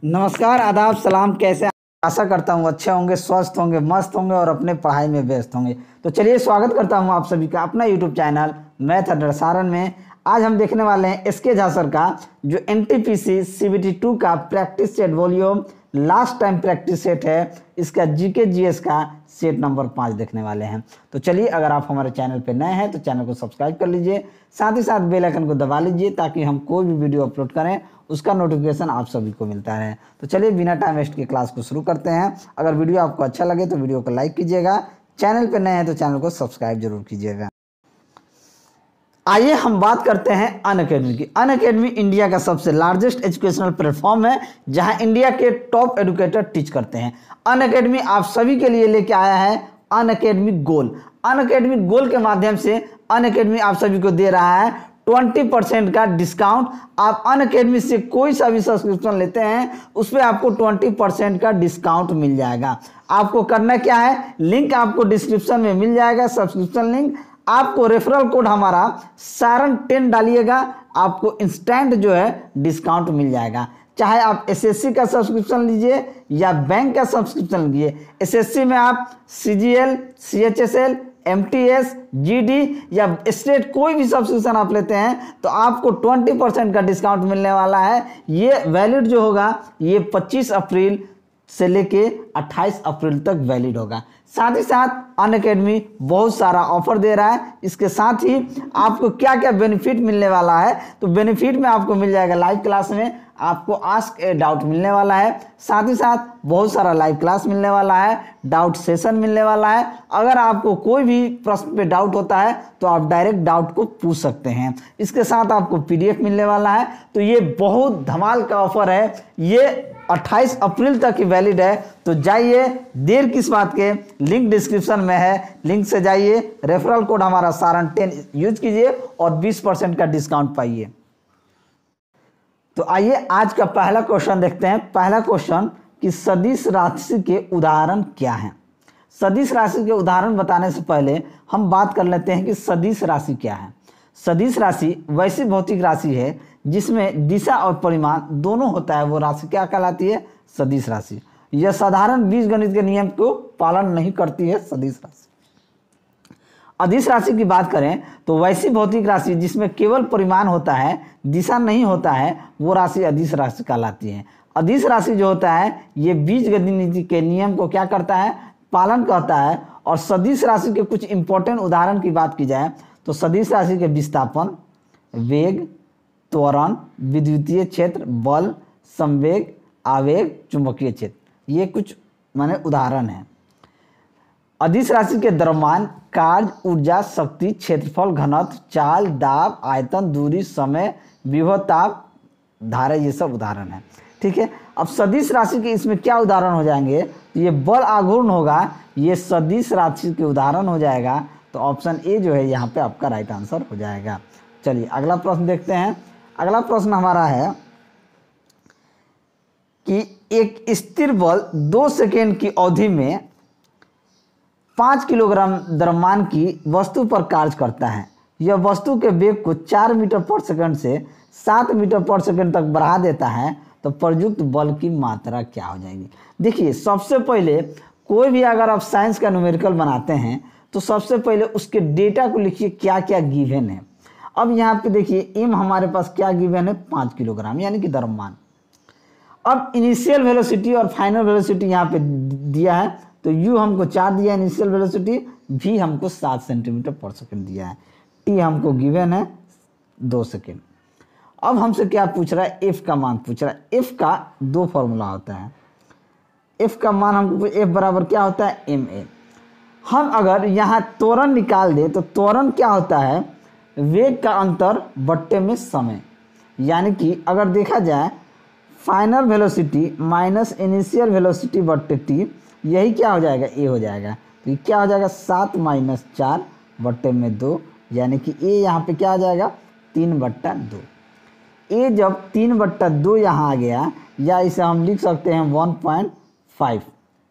नमस्कार, आदाब, सलाम। कैसे हैं? आशा करता हूँ अच्छे होंगे, स्वस्थ होंगे, मस्त होंगे और अपने पढ़ाई में व्यस्त होंगे। तो चलिए स्वागत करता हूँ आप सभी का अपना यूट्यूब चैनल मैथ अड्डा सारण में। आज हम देखने वाले हैं एसके झा सर का जो एनटीपीसी सीबीटी 2 का practice set volume last time practice set है, इसका जीके जीएस का सेट नंबर 5 देखने वाले हैं। तो चलिए, अगर आप हमारे चैनल पर नए हैं तो चैनल को सब्सक्राइब कर लीजिए, साथ ही साथ बेल आइकन को दबा लीजिए ताकि हम कोई भी वीडियो अपलोड करें उसका नोटिफिकेशन आप सभी को मिलता है। तो चलिए बिना टाइम वेस्ट के क्लास को शुरू करते हैं। अगर वीडियो आपको अच्छा लगे तो वीडियो को लाइक कीजिएगा, चैनल पर नए हैं तो चैनल को सब्सक्राइब जरूर कीजिएगा। आइए हम बात करते हैं अनअकैडमी की। अनअकैडमी इंडिया का सबसे लार्जेस्ट एजुकेशनल प्लेटफॉर्म है जहां इंडिया के टॉप एडुकेटर टीच करते हैं। अनअकैडमी आप सभी के लिए लेके आया है अनअकैडमी गोल। अनअकैडमी गोल के माध्यम से अनअकैडमी आप सभी को दे रहा है 20% का डिस्काउंट। आप अनअकैडमी से कोई सा भी सब्सक्रिप्शन लेते हैं उस पर आपको 20% का डिस्काउंट मिल जाएगा। आपको करना क्या है, लिंक आपको डिस्क्रिप्शन में मिल जाएगा, सब्सक्रिप्शन लिंक। आपको रेफरल कोड हमारा सारण 10 डालिएगा, आपको इंस्टेंट जो है डिस्काउंट मिल जाएगा। चाहे आप एसएससी का सब्सक्रिप्शन लीजिए या बैंक का सब्सक्रिप्शन लीजिए। एसएससी में आप सीजीएल, सीएचएसएल, एमटीएस, जीडी या स्टेट कोई भी सब्सक्रिप्शन आप लेते हैं तो आपको 20% का डिस्काउंट मिलने वाला है। ये वैलिड जो होगा ये 25 अप्रैल से लेके 28 अप्रैल तक वैलिड होगा। साथ ही साथ अनअकैडमी बहुत सारा ऑफर दे रहा है। इसके साथ ही आपको क्या क्या बेनिफिट मिलने वाला है, तो बेनिफिट में आपको मिल जाएगा लाइव क्लास में आपको आस्क ए डाउट मिलने वाला है। साथ ही साथ बहुत सारा लाइव क्लास मिलने वाला है, डाउट सेशन मिलने वाला है। अगर आपको कोई भी प्रश्न पे डाउट होता है तो आप डायरेक्ट डाउट को पूछ सकते हैं। इसके साथ आपको पीडीएफ मिलने वाला है। तो ये बहुत धमाल का ऑफर है, ये 28 अप्रैल तक ही वैलिड है। तो जाइए, देर किस बात के, लिंक डिस्क्रिप्शन में है, लिंक से जाइए, रेफरल कोड हमारा सारण 10 यूज कीजिए और 20% का डिस्काउंट पाइए। तो आइए आज का पहला क्वेश्चन देखते हैं। पहला क्वेश्चन कि सदिश राशि के उदाहरण क्या हैं। सदिश राशि के उदाहरण बताने से पहले हम बात कर लेते हैं कि सदिश राशि क्या है। सदिश राशि वैसी भौतिक राशि है जिसमें दिशा और परिमाण दोनों होता है, वो राशि क्या कहलाती है, सदिश राशि। यह साधारण बीजगणित के नियम को पालन नहीं करती है सदिश राशि। अदिश राशि की बात करें तो वैसी भौतिक राशि जिसमें केवल परिमाण होता है, दिशा नहीं होता है, वो राशि अदिश राशि कहलाती है। अदिश राशि जो होता है ये बीजगणित के नियम को क्या करता है, पालन करता है। और सदिश राशि के कुछ इंपॉर्टेंट उदाहरण की बात की जाए तो सदिश राशि के विस्थापन, वेग, त्वरण, विद्युतीय क्षेत्र, बल, संवेग, आवेग, चुंबकीय क्षेत्र, ये कुछ माने उदाहरण हैं। अदिश राशि के द्रव्यमान, कार्य, ऊर्जा, शक्ति, क्षेत्रफल, घनत्व, चाल, दाब, आयतन, दूरी, समय, विभव, ताप, धारा, ये सब उदाहरण हैं। ठीक है, अब सदिश राशि के इसमें क्या उदाहरण हो जाएंगे, ये बल आघूर्ण होगा, ये सदिश राशि के उदाहरण हो जाएगा। तो ऑप्शन ए जो है यहाँ पे आपका राइट आंसर हो जाएगा। चलिए अगला प्रश्न देखते हैं। अगला प्रश्न हमारा है कि एक स्थिर बल 2 सेकेंड की अवधि में 5 किलोग्राम द्रव्यमान की वस्तु पर कार्य करता है। यह वस्तु के वेग को 4 मीटर पर सेकंड से 7 मीटर पर सेकंड तक बढ़ा देता है। तो प्रयुक्त बल की मात्रा क्या हो जाएगी। देखिए, सबसे पहले कोई भी अगर आप साइंस का न्यूमेरिकल बनाते हैं तो सबसे पहले उसके डेटा को लिखिए, क्या क्या गिवन है। अब यहाँ पे देखिए एम हमारे पास क्या गिवन है, 5 किलोग्राम यानी कि द्रव्यमान। अब इनिशियल वेलोसिटी और फाइनल वेलोसिटी यहाँ पे दिया है, तो यू हमको 4 दिया है इनिशियल वेलोसिटी, वी हमको 7 सेंटीमीटर पर सेकंड दिया है, टी हमको गिवन है 2 सेकंड। अब हमसे क्या पूछ रहा है, एफ का मान पूछ रहा है। एफ का 2 फॉर्मूला होता है। एफ का मान हमको एफ बराबर क्या होता है, एम ए। हम अगर यहाँ त्वरण निकाल दें तो त्वरण क्या होता है, वेग का अंतर बट्टे में समय। यानी कि अगर देखा जाए final velocity minus initial velocity बट्टे टी, यही क्या हो जाएगा, ए हो जाएगा। तो ये क्या हो जाएगा, 7 माइनस 4 बट्टे में 2, यानी कि ए यहाँ पे क्या आ जाएगा, 3/2। ए जब 3/2 यहाँ आ गया, या इसे हम लिख सकते हैं 1.5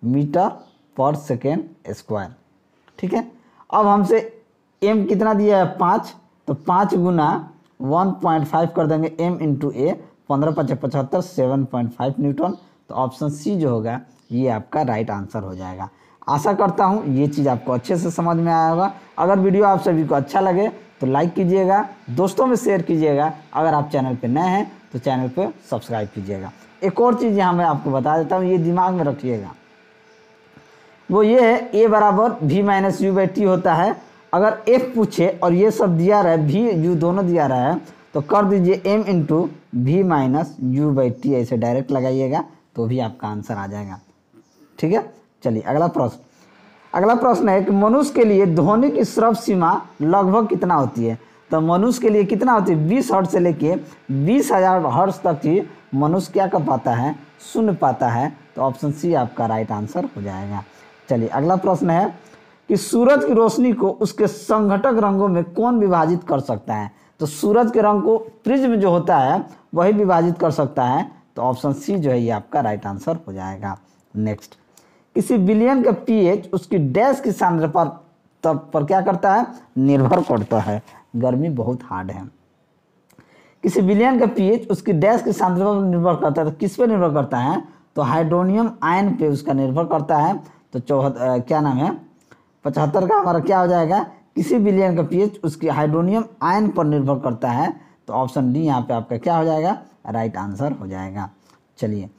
मीटर पर सेकेंड स्क्वायर। ठीक है, अब हमसे एम कितना दिया है, 5, तो 5 गुना 1.5 कर देंगे, एम इंटू ए 15 × 75 7.5 न्यूटन। तो ऑप्शन सी जो होगा ये आपका राइट आंसर हो जाएगा। आशा करता हूँ ये चीज़ आपको अच्छे से समझ में आया होगा। अगर वीडियो आप सभी को अच्छा लगे तो लाइक कीजिएगा, दोस्तों में शेयर कीजिएगा। अगर आप चैनल पर नए हैं तो चैनल को सब्सक्राइब कीजिएगा। एक और चीज़ यहाँ मैं आपको बता देता हूँ, ये दिमाग में रखिएगा, वो ये है a बराबर v minus U by T होता है। अगर f पूछे और ये सब दिया रहा है, v u दोनों दिया रहा है, तो कर दीजिए m into V minus U by T, ऐसे डायरेक्ट लगाइएगा तो भी आपका आंसर आ जाएगा। ठीक है, चलिए अगला प्रश्न है कि मनुष्य के लिए ध्वनि की श्रव्य सीमा लगभग कितना होती है। तो मनुष्य के लिए कितना होती है, 20 हर्ट्ज से लेके 20,000 हर्ट्ज तक ही मनुष्य क्या कर पाता है, सुन पाता है। तो ऑप्शन सी आपका राइट आंसर हो जाएगा। चलिए अगला प्रश्न है कि सूरज की रोशनी को उसके संघटक रंगों में कौन विभाजित कर सकता है। तो सूरज के रंग को प्रिज्म जो होता है वही विभाजित कर सकता है। तो ऑप्शन सी जो है ये आपका राइट आंसर हो जाएगा। नेक्स्ट, किसी विलयन का पीएच उसकी डैश की सांद्रता पर क्या करता है, निर्भर करता है। गर्मी बहुत हार्ड है। किसी विलयन का पीएच उसकी डैश की सांद्रता पर निर्भर करता है। तो किस पे निर्भर करता है, तो हाइड्रोनियम आयन पे उसका निर्भर करता है। तो क्या नाम है 75 का हमारा क्या हो जाएगा, किसी विलयन का पीएच उसकी हाइड्रोनियम आयन पर निर्भर करता है। तो ऑप्शन डी यहाँ पे आपका क्या हो जाएगा, राइट आंसर हो जाएगा। चलिए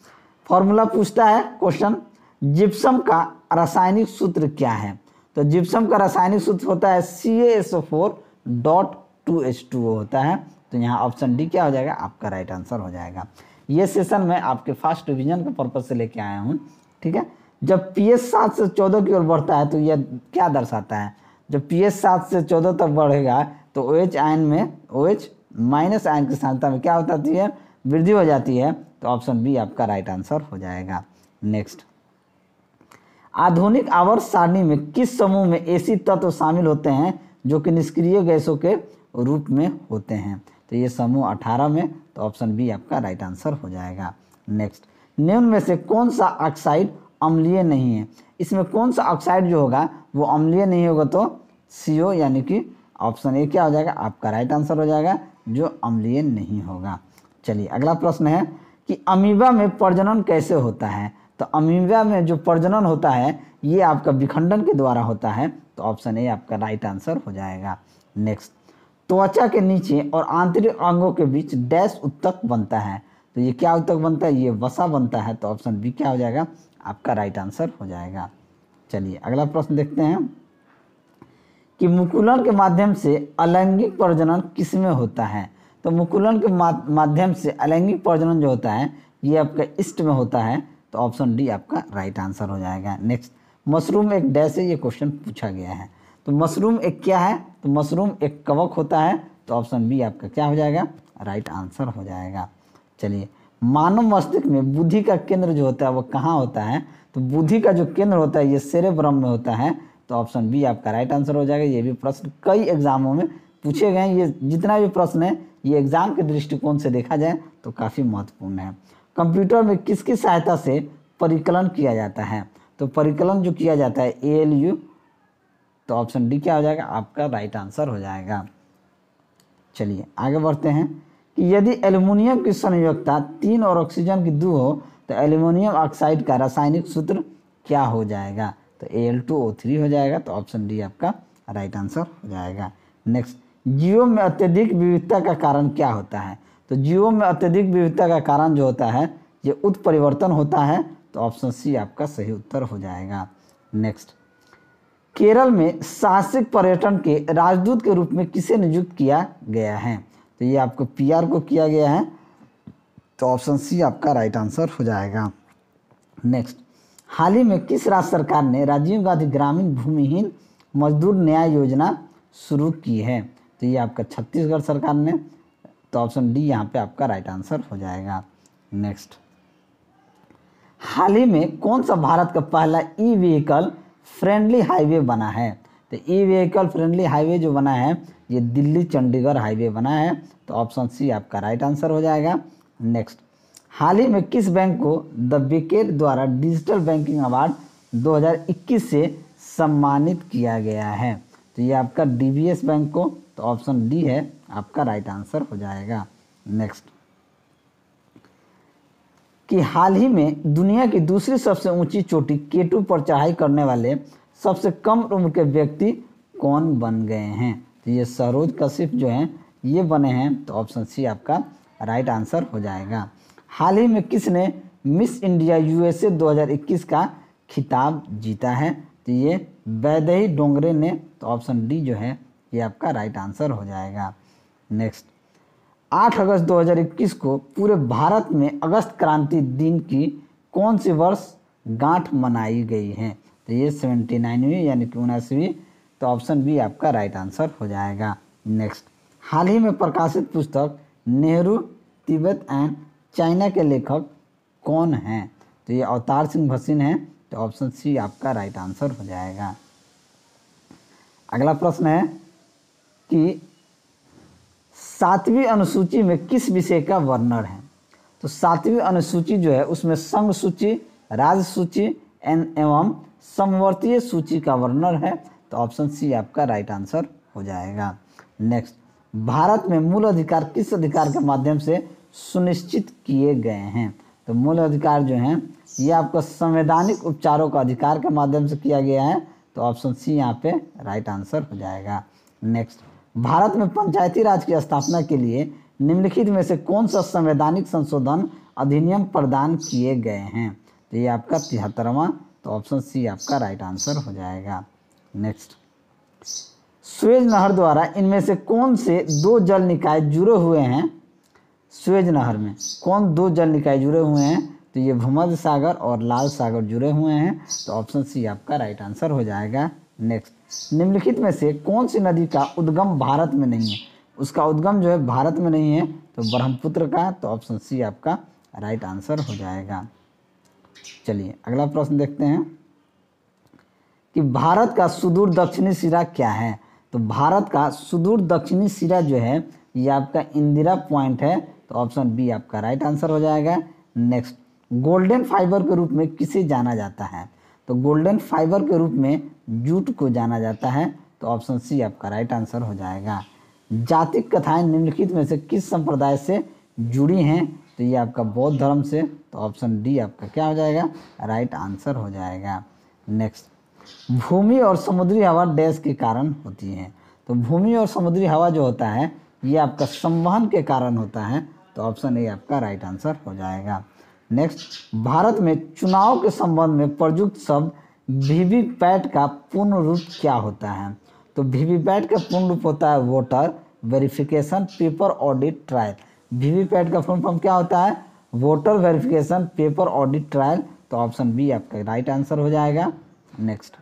फॉर्मूला पूछता है क्वेश्चन, जिप्सम का रासायनिक सूत्र क्या है। तो जिप्सम का रासायनिक सूत्र होता है CaSO4.2H2O होता है। तो यहाँ ऑप्शन डी क्या हो जाएगा, आपका राइट आंसर हो जाएगा। ये सेशन मैं आपके फर्स्ट डिवीजन के पर्पज से लेके आया हूँ। ठीक है, जब pH 7 से 14 की ओर बढ़ता है तो यह क्या दर्शाता है, जब pH 7 से 14 तक बढ़ेगा तो OH आयन में OH माइनस आयन की सांद्रता में क्या होती है, वृद्धि हो जाती है। तो ऑप्शन बी आपका राइट आंसर हो जाएगा। नेक्स्ट, आधुनिक आवर्त सारणी में किस समूह में ऐसी तत्व शामिल होते हैं जो कि निष्क्रिय गैसों के रूप में होते हैं। तो ये समूह 18 में। तो ऑप्शन बी आपका राइट आंसर हो जाएगा। नेक्स्ट, निम्न में से कौन सा ऑक्साइड अम्लीय नहीं है। इसमें कौन सा ऑक्साइड जो होगा वो अम्लीय नहीं होगा, तो CO यानी कि ऑप्शन ए क्या हो जाएगा, आपका राइट आंसर हो जाएगा, जो अम्लीय नहीं होगा। चलिए अगला प्रश्न है कि अमीबा में प्रजनन कैसे होता है। तो अमीबा में जो प्रजनन होता है ये आपका विखंडन के द्वारा होता है। तो ऑप्शन ए आपका राइट आंसर हो जाएगा। नेक्स्ट, त्वचा के नीचे और आंतरिक अंगों के बीच डैश उत्तक बनता है। तो ये क्या उत्तक बनता है, ये वसा बनता है। तो ऑप्शन बी क्या हो जाएगा, आपका राइट आंसर हो जाएगा। चलिए अगला प्रश्न देखते हैं कि मुकुलन के माध्यम से अलैंगिक प्रजनन किसमें होता है। तो मुकुलन के माध्यम से अलैंगिक प्रजनन जो होता है ये आपका ईस्ट में होता है। तो ऑप्शन डी आपका राइट आंसर हो जाएगा। नेक्स्ट, मशरूम एक डैश से ये क्वेश्चन पूछा गया है। तो मशरूम एक क्या है, तो मशरूम एक कवक होता है। तो ऑप्शन बी आपका क्या हो जाएगा, राइट आंसर हो जाएगा। चलिए, मानव मस्तिष्क में बुद्धि का केंद्र जो होता है वो कहाँ होता है। तो बुद्धि का जो केंद्र होता है ये सेरेब्रम में होता है। तो ऑप्शन बी आपका राइट आंसर हो जाएगा। ये भी प्रश्न कई एग्जामों में पूछे गए हैं। ये जितना भी प्रश्न है ये एग्जाम के दृष्टिकोण से देखा जाए तो काफ़ी महत्वपूर्ण है। कंप्यूटर में किसकी सहायता से परिकलन किया जाता है। तो परिकलन जो किया जाता है ALU। तो ऑप्शन डी क्या हो जाएगा, आपका राइट आंसर हो जाएगा। चलिए आगे बढ़ते हैं कि यदि एल्युमिनियम की संयोजकता 3 और ऑक्सीजन की 2 हो तो एल्युमिनियम ऑक्साइड का रासायनिक सूत्र क्या हो जाएगा। तो Al2O3 हो जाएगा। तो ऑप्शन डी आपका राइट आंसर हो जाएगा। नेक्स्ट, जीवों में अत्यधिक विविधता का कारण क्या होता है। तो जीवों में अत्यधिक विविधता का कारण जो होता है ये उत्परिवर्तन होता है। तो ऑप्शन सी आपका सही उत्तर हो जाएगा। नेक्स्ट, केरल में साहसिक पर्यटन के राजदूत के रूप में किसे नियुक्त किया गया है। तो ये आपको PR को किया गया है। तो ऑप्शन सी आपका राइट आंसर हो जाएगा। नेक्स्ट, हाल ही में किस राज्य सरकार ने राजीव गांधी ग्रामीण भूमिहीन मजदूर न्याय योजना शुरू की है। तो ये आपका छत्तीसगढ़ सरकार ने। तो ऑप्शन डी यहाँ पे आपका राइट आंसर हो जाएगा। नेक्स्ट, हाल ही में कौन सा भारत का पहला E-व्हीकल फ्रेंडली हाईवे बना है। तो E-व्हीकल फ्रेंडली हाईवे जो बना है ये दिल्ली चंडीगढ़ हाईवे बना है। तो ऑप्शन सी आपका राइट आंसर हो जाएगा। नेक्स्ट, हाल ही में किस बैंक को द बेकर द्वारा डिजिटल बैंकिंग अवार्ड 2021 से सम्मानित किया गया है। तो ये आपका DBS बैंक को। तो ऑप्शन डी है आपका राइट आंसर हो जाएगा। नेक्स्ट, कि हाल ही में दुनिया की दूसरी सबसे ऊंची चोटी K2 पर चढ़ाई करने वाले सबसे कम उम्र के व्यक्ति कौन बन गए हैं? तो ये सरोज कश्यप जो हैं ये बने हैं। तो ऑप्शन सी आपका राइट आंसर हो जाएगा। हाल ही में किसने मिस इंडिया USA 2021 का खिताब जीता है? तो ये वैदेही डोंगरे ने। तो ऑप्शन डी जो है ये आपका राइट आंसर हो जाएगा। नेक्स्ट, 8 अगस्त 2021 को पूरे भारत में अगस्त क्रांति दिन की कौन सी वर्षगांठ मनाई गई है? तो ये 79वीं यानी कि 79वीं। तो ऑप्शन बी आपका राइट आंसर हो जाएगा। नेक्स्ट, हाल ही में प्रकाशित पुस्तक नेहरू तिब्बत एंड चाइना के लेखक कौन हैं? तो ये अवतार सिंह भसीन हैं। तो ऑप्शन सी आपका राइट आंसर हो जाएगा। अगला प्रश्न है कि 7वीं अनुसूची में किस विषय का वर्णन है? तो 7वीं अनुसूची जो है उसमें संघ सूची, राज्य सूची एवं समवर्तीय सूची का वर्णन है। तो ऑप्शन सी आपका राइट आंसर हो जाएगा। नेक्स्ट, भारत में मूल अधिकार किस अधिकार के माध्यम से सुनिश्चित किए गए हैं? तो मूल अधिकार जो हैं ये आपका संवैधानिक उपचारों का अधिकार के माध्यम से किया गया है। तो ऑप्शन सी यहाँ पे राइट आंसर हो जाएगा। नेक्स्ट, भारत में पंचायती राज की स्थापना के लिए निम्नलिखित में से कौन सा संवैधानिक संशोधन अधिनियम प्रदान किए गए हैं? तो ये आपका 73वां। तो ऑप्शन सी आपका राइट आंसर हो जाएगा। नेक्स्ट, सुएज नहर द्वारा इनमें से कौन से 2 जल निकाय जुड़े हुए हैं? सुएज नहर में कौन 2 जल निकाय जुड़े हुए हैं? तो ये भूमध्य सागर और लाल सागर जुड़े हुए हैं। तो ऑप्शन सी आपका राइट आंसर हो जाएगा। नेक्स्ट, निम्नलिखित में से कौन सी नदी का उद्गम भारत में नहीं है? उसका उद्गम जो है भारत में नहीं है। तो ब्रह्मपुत्र का। तो ऑप्शन सी आपका राइट आंसर हो जाएगा। चलिए अगला प्रश्न देखते हैं कि भारत का सुदूर दक्षिणी सिरा क्या है? तो भारत का सुदूर दक्षिणी सिरा जो है ये आपका इंदिरा पॉइंट है। तो ऑप्शन बी आपका राइट आंसर हो जाएगा। नेक्स्ट, गोल्डन फाइबर के रूप में किसे जाना जाता है? तो गोल्डन फाइबर के रूप में जूट को जाना जाता है। तो ऑप्शन सी आपका राइट आंसर हो जाएगा। जातिक कथाएं निम्नलिखित में से किस संप्रदाय से जुड़ी हैं? तो ये आपका बौद्ध धर्म से। तो ऑप्शन डी आपका क्या हो जाएगा? राइट आंसर हो जाएगा। नेक्स्ट, भूमि और समुद्री हवा डैश के कारण होती है? तो भूमि और समुद्री हवा जो होता है ये आपका संवहन के कारण होता है। तो ऑप्शन ए आपका राइट आंसर हो जाएगा। नेक्स्ट, भारत में चुनाव के संबंध में प्रयुक्त शब्द वीवीपैट का पूर्ण रूप क्या होता है? तो वीवीपैट का पूर्ण रूप होता है voter verification paper audit trial. VVPAT का फुल फॉर्म क्या होता है? Voter verification paper audit trial. तो ऑप्शन बी आपका राइट आंसर हो जाएगा। नेक्स्ट,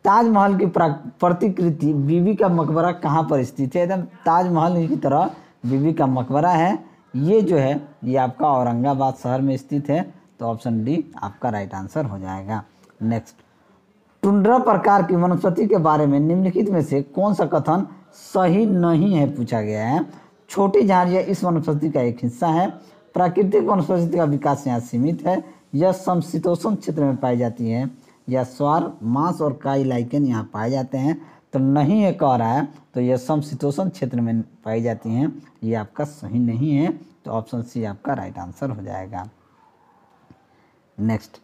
ताजमहल की प्रतिकृति बीबी का मकबरा कहाँ पर स्थित है? एकदम ताजमहल की तरह बीबी का मकबरा है। ये जो है ये आपका औरंगाबाद शहर में स्थित है। तो ऑप्शन डी आपका राइट आंसर हो जाएगा। नेक्स्ट, टुंड्रा प्रकार की वनस्पति के बारे में निम्नलिखित में से कौन सा कथन सही नहीं है पूछा गया है? छोटी झाड़ियाँ इस वनस्पति का एक हिस्सा है। प्राकृतिक वनस्पति का विकास यहाँ सीमित है। यह समशीतोष्ण क्षेत्र में पाई जाती है। या स्वार मांस और काई लाइकेन यहाँ पाए जाते हैं। तो नहीं है कह रहा है। तो यह समशीतोष्ण क्षेत्र में पाई जाती हैं। ये आपका सही नहीं है। तो ऑप्शन सी आपका राइट आंसर हो जाएगा। नेक्स्ट,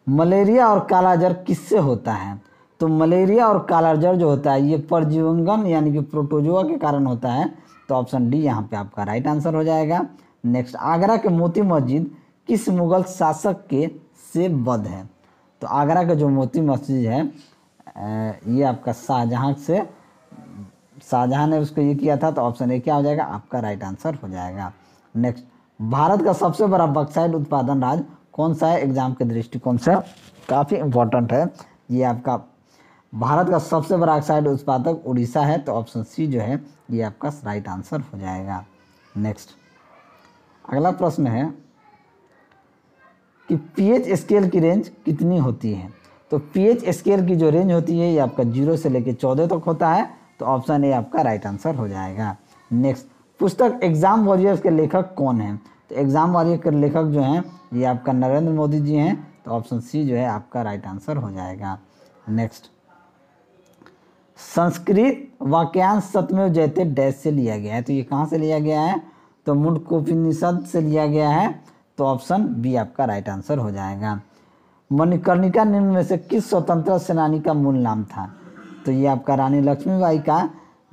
मलेरिया और कालाजार किससे होता है? तो मलेरिया और कालाजार जो होता है ये परजीवगन यानी कि प्रोटोजोआ के कारण होता है। तो ऑप्शन डी यहाँ पे आपका राइट आंसर हो जाएगा। नेक्स्ट, आगरा के मोती मस्जिद किस मुगल शासक के से बद्ध है? तो आगरा का जो मोती मस्जिद है ये आपका शाहजहां ने उसको ये किया था। तो ऑप्शन ए क्या हो जाएगा? आपका राइट आंसर हो जाएगा। नेक्स्ट, भारत का सबसे बड़ा बक्साइट उत्पादन राज्य कौन सा है? एग्जाम के दृष्टिकोण से काफ़ी इंपॉर्टेंट है। ये आपका भारत का सबसे बड़ा बक्साइट उत्पादक उड़ीसा है। तो ऑप्शन सी जो है ये आपका राइट आंसर हो जाएगा। नेक्स्ट, अगला प्रश्न है कि पीएच स्केल की रेंज कितनी होती है? तो पीएच स्केल की जो रेंज होती है ये आपका 0 से लेकर 14 तक होता है। तो ऑप्शन ए आपका राइट आंसर हो जाएगा। नेक्स्ट, पुस्तक एग्जाम वॉरियर्स के लेखक कौन हैं? तो एग्जाम वॉरियर के लेखक जो हैं ये आपका नरेंद्र मोदी जी हैं। तो ऑप्शन सी जो है आपका राइट आंसर हो जाएगा। नेक्स्ट, संस्कृत वाक्यांश सत्यमेव जयते डैश से लिया गया है। तो ये कहाँ से लिया गया है? तो मुंडकोपनिषद से लिया गया है। तो तो ऑप्शन बी आपका राइट आंसर हो जाएगा। मणिकर्णिका निम्न में से किस स्वतंत्रता सेनानी का मूल नाम था? तो ये आपका रानी लक्ष्मीबाई का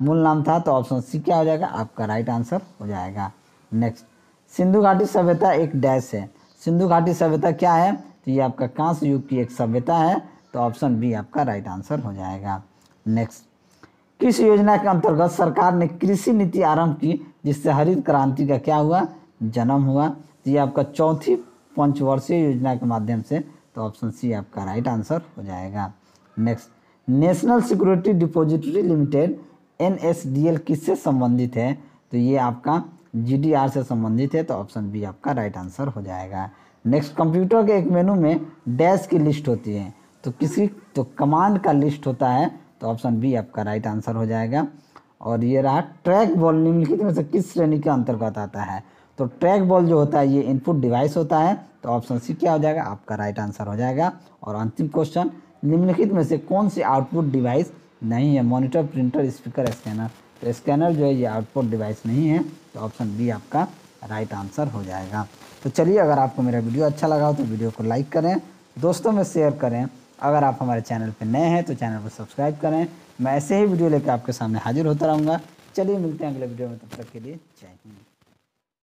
मूल नाम था, तो ऑप्शन सी क्या हो जाएगा? आपका राइट आंसर हो जाएगा। नेक्स्ट, सिंधु घाटी सभ्यता एक डैश है। सिंधु घाटी सभ्यता क्या है? तो ये आपका कांस्य युग की एक सभ्यता है, तो ऑप्शन बी आपका राइट आंसर हो जाएगा। नेक्स्ट, किस योजना के अंतर्गत सरकार ने कृषि नीति आरंभ की जिससे हरित क्रांति का क्या हुआ? जन्म हुआ। तो ये आपका चौथी पंचवर्षीय योजना के माध्यम से, तो ऑप्शन सी आपका राइट आंसर हो जाएगा। Next, national security depository limited NSDL किससे संबंधित है? तो ये आपका GDR से संबंधित है, तो ऑप्शन बी आपका राइट आंसर हो जाएगा। नेक्स्ट, कंप्यूटर के एक मेनू में डैश की लिस्ट होती है, तो कमांड का लिस्ट होता है, तो ऑप्शन बी आपका राइट आंसर हो जाएगा। और ये रहा ट्रैक बॉल निम्नलिखित में से किस श्रेणी के अंतर्गत आता है? तो ट्रैक बॉल जो होता है ये इनपुट डिवाइस होता है, तो ऑप्शन सी क्या हो जाएगा? आपका राइट आंसर हो जाएगा। और अंतिम क्वेश्चन, निम्नलिखित में से कौन सी आउटपुट डिवाइस नहीं है? Monitor, printer, speaker, scanner. तो स्कैनर जो है ये आउटपुट डिवाइस नहीं है, तो ऑप्शन बी आपका राइट आंसर हो जाएगा। तो चलिए, अगर आपको मेरा वीडियो अच्छा लगा हो तो वीडियो को लाइक करें, दोस्तों में शेयर करें। अगर आप हमारे चैनल पर नए हैं तो चैनल को सब्सक्राइब करें। मैं ऐसे ही वीडियो लेकर आपके सामने हाजिर होता रहूँगा। चलिए, मिलते हैं अगले वीडियो में, तब तक के लिए जय हिंद।